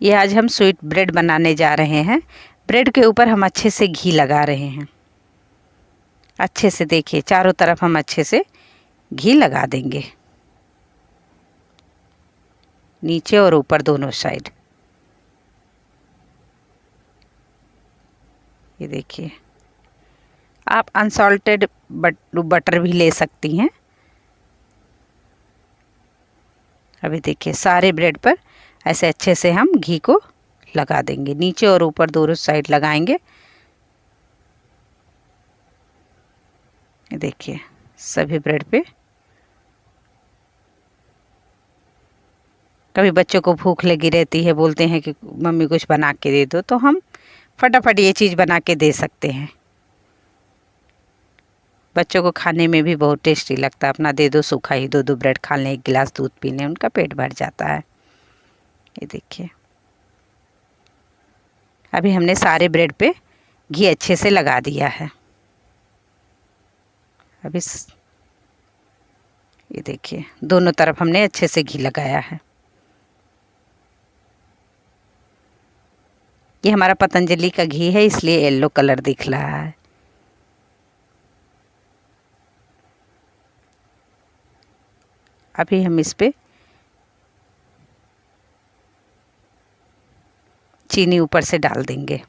ये आज हम स्वीट ब्रेड बनाने जा रहे हैं। ब्रेड के ऊपर हम अच्छे से घी लगा रहे हैं। अच्छे से देखिए, चारों तरफ हम अच्छे से घी लगा देंगे, नीचे और ऊपर दोनों साइड। ये देखिए, आप अनसॉल्टेड बटर भी ले सकती हैं। अभी देखिए, सारे ब्रेड पर ऐसे अच्छे से हम घी को लगा देंगे, नीचे और ऊपर दोनों साइड लगाएंगे। ये देखिए, सभी ब्रेड पे। कभी बच्चों को भूख लगी रहती है, बोलते हैं कि मम्मी कुछ बना के दे दो, तो हम फटाफट ये चीज़ बना के दे सकते हैं। बच्चों को खाने में भी बहुत टेस्टी लगता है। अपना दे दो सूखा ही, दो ब्रेड खा लें, एक गिलास दूध पी लें, उनका पेट भर जाता है। ये देखिए, अभी हमने सारे ब्रेड पे घी अच्छे से लगा दिया है। अभी ये देखिए, दोनों तरफ हमने अच्छे से घी लगाया है। ये हमारा पतंजलि का घी है, इसलिए येलो कलर दिख रहा है। अभी हम इस पे चीनी ऊपर से डाल देंगे।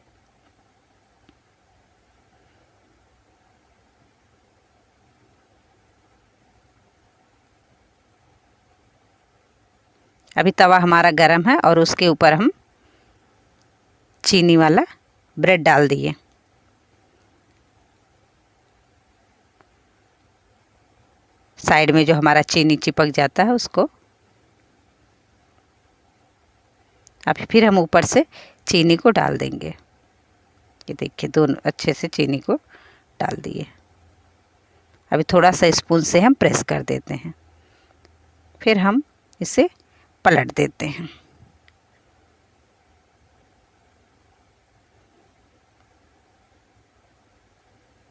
अभी तवा हमारा गरम है और उसके ऊपर हम चीनी वाला ब्रेड डाल दिए। साइड में जो हमारा चीनी चिपक जाता है उसको, अभी फिर हम ऊपर से चीनी को डाल देंगे। ये देखिए, दोनों अच्छे से चीनी को डाल दिए। अभी थोड़ा सा स्पून से हम प्रेस कर देते हैं, फिर हम इसे पलट देते हैं।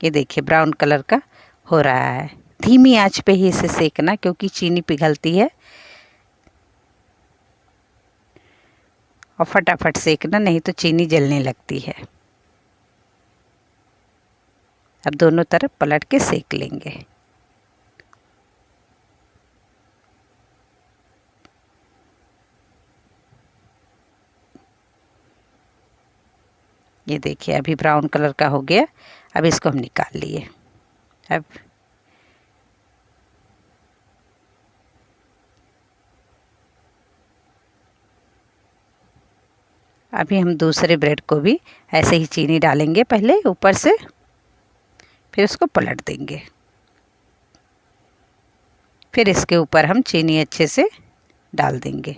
ये देखिए, ब्राउन कलर का हो रहा है। धीमी आंच पे ही इसे सेकना, क्योंकि चीनी पिघलती है, और फटाफट सेकना, नहीं तो चीनी जलने लगती है। अब दोनों तरफ पलट के सेक लेंगे। ये देखिए, अभी ब्राउन कलर का हो गया। अब इसको हम निकाल लिए। अब अभी हम दूसरे ब्रेड को भी ऐसे ही चीनी डालेंगे, पहले ऊपर से, फिर उसको पलट देंगे। फिर इसके ऊपर हम चीनी अच्छे से डाल देंगे।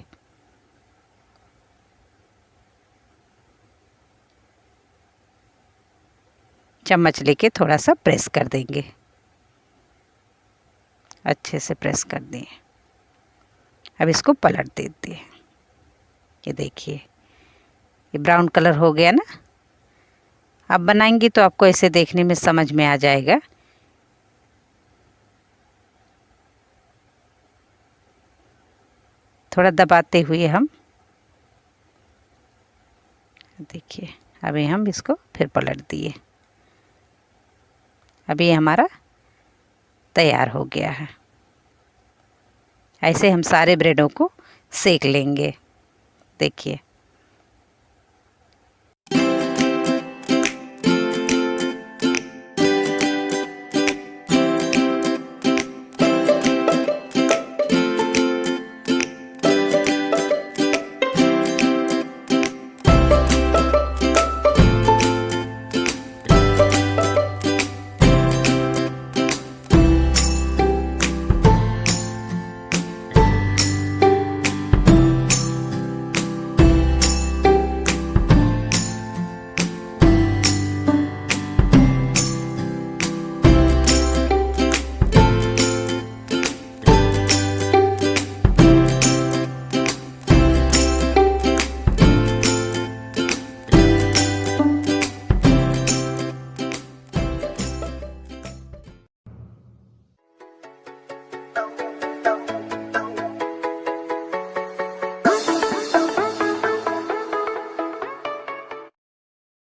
चम्मच लेके थोड़ा सा प्रेस कर देंगे, अच्छे से प्रेस कर दें। अब इसको पलट देते हैं। ये देखिए, ये ब्राउन कलर हो गया ना। आप बनाएंगी तो आपको ऐसे देखने में समझ में आ जाएगा। थोड़ा दबाते हुए हम, देखिए, अभी हम इसको फिर पलट दिए। अभी ये हमारा तैयार हो गया है। ऐसे हम सारे ब्रेडों को सेक लेंगे। देखिए,